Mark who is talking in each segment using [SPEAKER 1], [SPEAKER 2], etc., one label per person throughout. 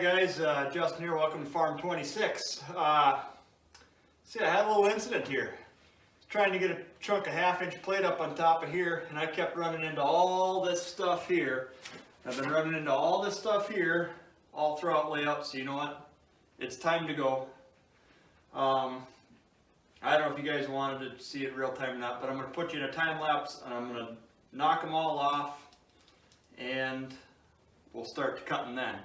[SPEAKER 1] Hey guys, Justin here, welcome to Farm 26. See, I had a little incident here. Trying to get a chunk of half-inch plate up on top of here, and I kept running into all this stuff here. I've been running into all this stuff here all throughout layout, so you know what? It's time to go. I don't know if you guys wanted to see it real time or not, but I'm going to put you in a time lapse and I'm going to knock them all off and we'll start cutting then.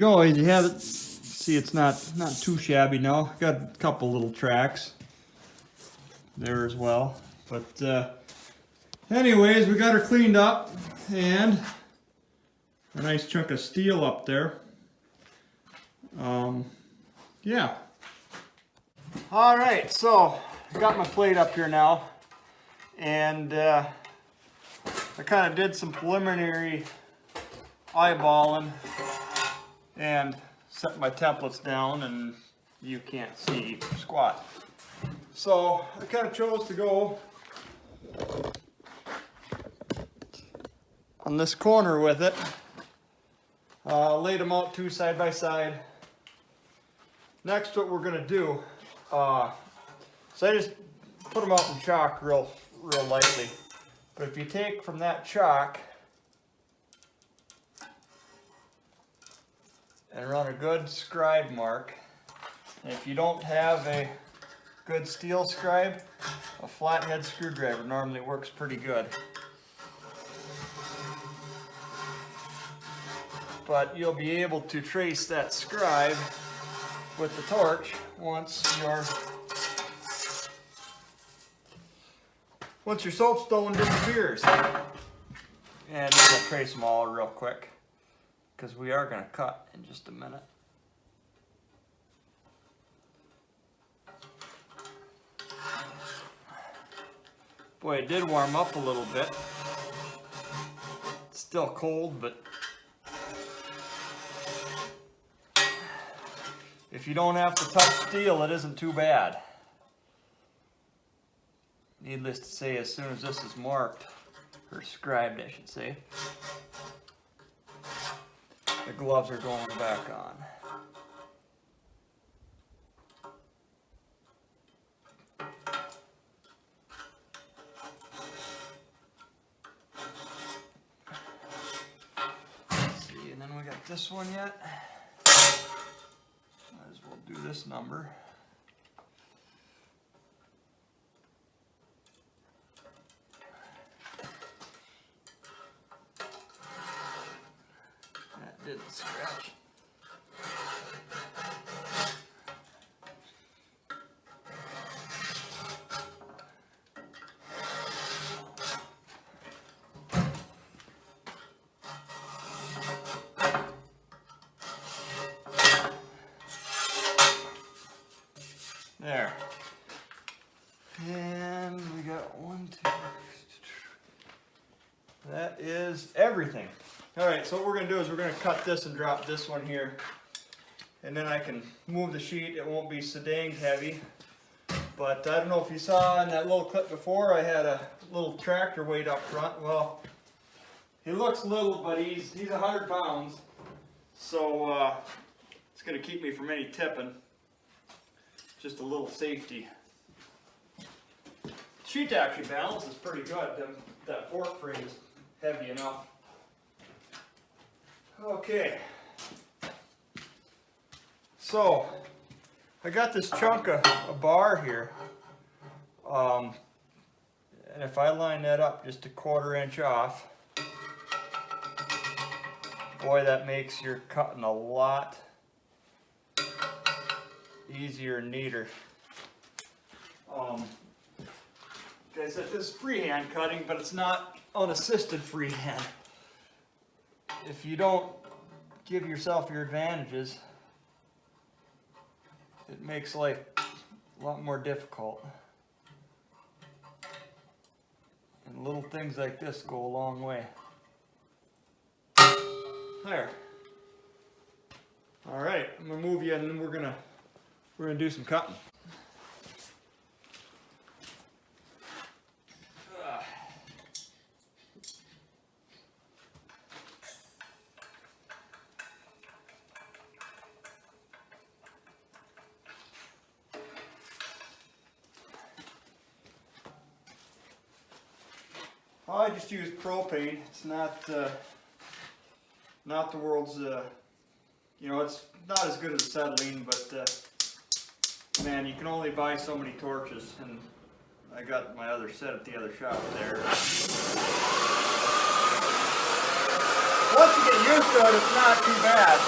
[SPEAKER 1] Go, you have it. See, it's not too shabby now. Got a couple little tracks there as well. But anyways, we got her cleaned up and a nice chunk of steel up there. Yeah. All right, so I got my plate up here now, and I kind of did some preliminary eyeballing and set my templates down, and you can't see squat. So I kind of chose to go on this corner with it. Laid them out two side by side. Next, what we're gonna do, so I just put them out in chalk real lightly. But if you take from that chalk and run a good scribe mark, and if you don't have a good steel scribe, a flathead screwdriver normally works pretty good. But you'll be able to trace that scribe with the torch once your soapstone disappears. And I'm going to trace them all real quick, because we are going to cut in just a minute. Boy, it did warm up a little bit. It's still cold, but if you don't have to touch steel, it isn't too bad. Needless to say, as soon as this is marked, or scribed I should say, the gloves are going back on. Let's see, and then we got this one yet. Might as well do this number. That didn't scratch. There. And we got 1, 2. That is everything. Alright, so what we're going to do is we're going to cut this and drop this one here. And then I can move the sheet. It won't be so dang heavy. But I don't know if you saw in that little clip before, I had a little tractor weight up front. Well, he looks little, but he's 100 pounds. So it's going to keep me from any tipping. Just a little safety. Sheet actually balances pretty good. That fork frame is heavy enough. Okay. So I got this chunk of a bar here. And if I line that up just a 1/4 inch off, boy, that makes your cutting a lot easier and neater. Like I said, this is freehand cutting, but it's not unassisted freehand. If you don't give yourself your advantages, it makes life a lot more difficult. And little things like this go a long way. There. All right, I'm gonna move you, and then we're gonna do some cutting. I just use propane. It's not the world's, you know, it's not as good as acetylene, but man, you can only buy so many torches, and I got my other set at the other shop there. Once you get used to it, it's not too bad.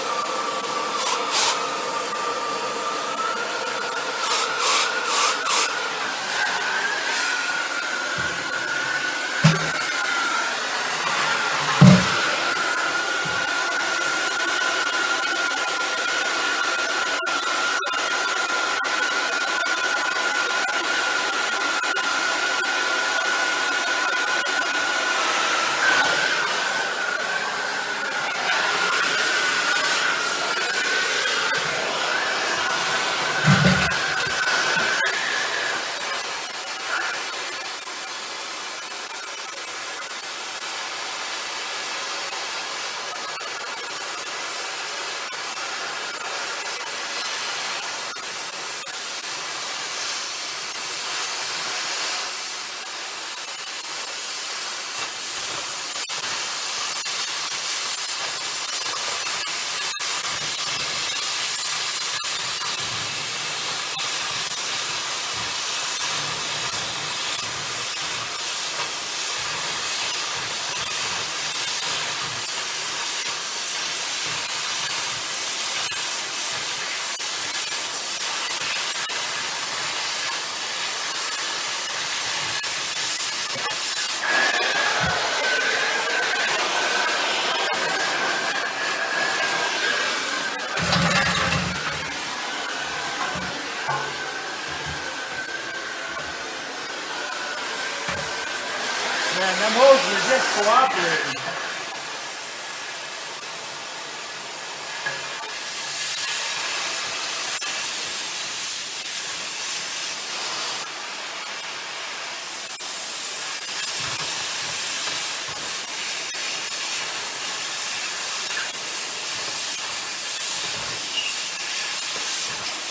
[SPEAKER 1] Man, them hoses are just cooperating.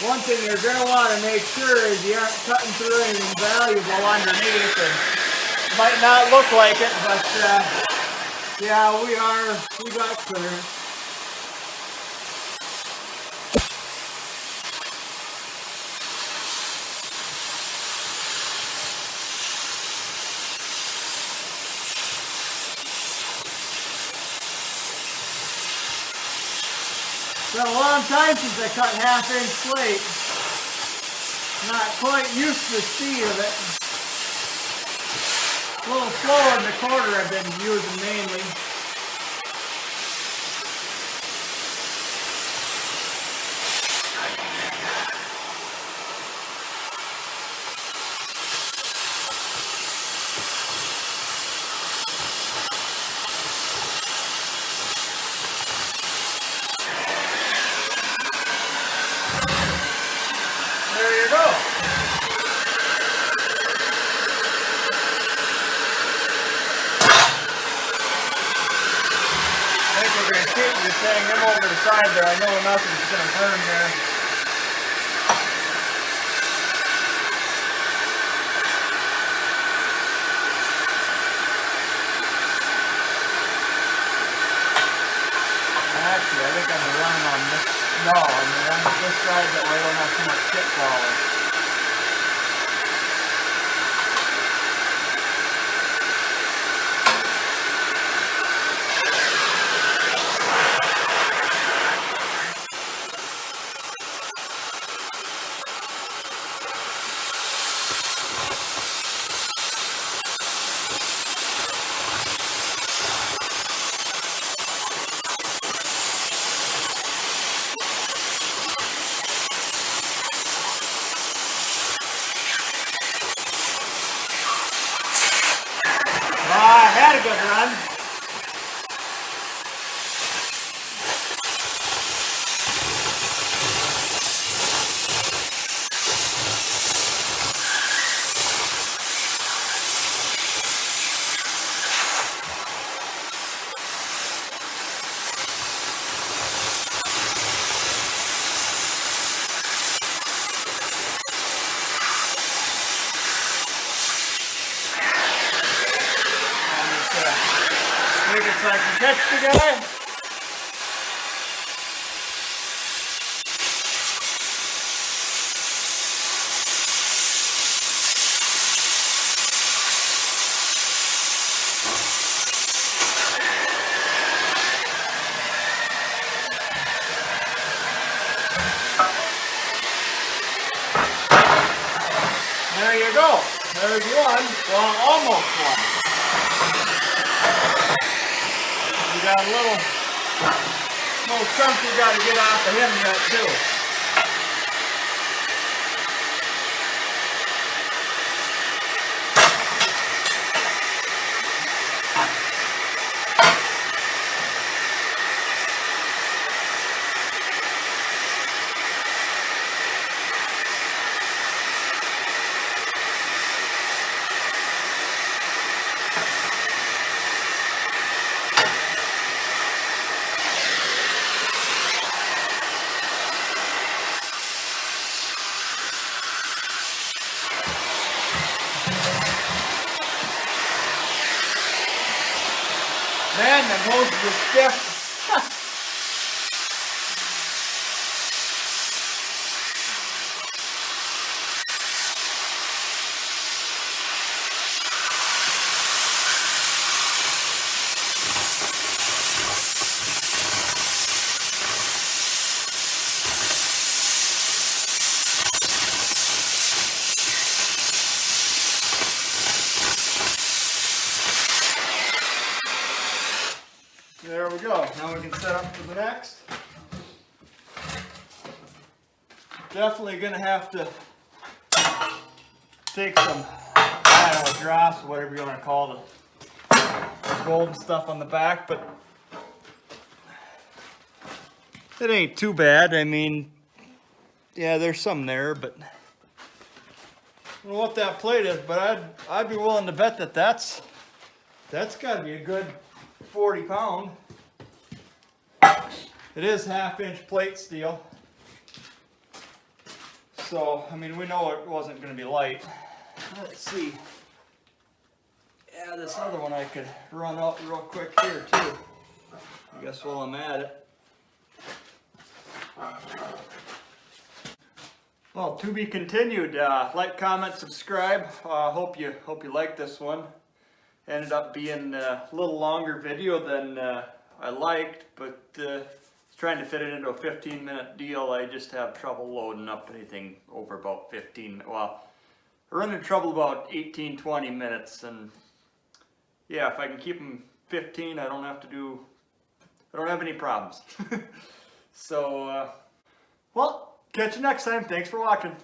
[SPEAKER 1] One thing you're going to want to make sure is you aren't cutting through anything valuable underneath. And it might not look like it, but yeah, we got clearance. It's been a long time since I cut 1/2 inch plate. Not quite used to the speed of it. A little slower in the 1/4 I've been using mainly. There you go. hang them over the side there. I know nothing's going to burn there. Actually, I think I'm going to run them on this. No, I'm going to run this side that way I don't have too much shit falling. I had a good run. Maybe so I can catch the guy. There you go. There's one. Well, almost one. You got a little chunk you got to get off of him yet too. Man, the hose was stiff. There we go. Now we can set up for the next. Definitely going to have to take some, I don't know, drops, whatever you want to call the golden stuff on the back, but it ain't too bad. I mean, yeah, there's some there, but I don't know what that plate is, but I'd be willing to bet that that's got to be a good 40 pound. It is 1/2 inch plate steel. So, I mean, we know it wasn't going to be light. Let's see. Yeah, this other one I could run out real quick here too. I guess while I'm at it. Well, to be continued. Like, comment, subscribe. Hope you like this one. Ended up being a little longer video than I liked, but trying to fit it into a 15-minute deal. I just have trouble loading up anything over about 15. Well, I run into trouble about 18-20 minutes, and yeah, if I can keep them 15, I don't have any problems. So, well, catch you next time. Thanks for watching.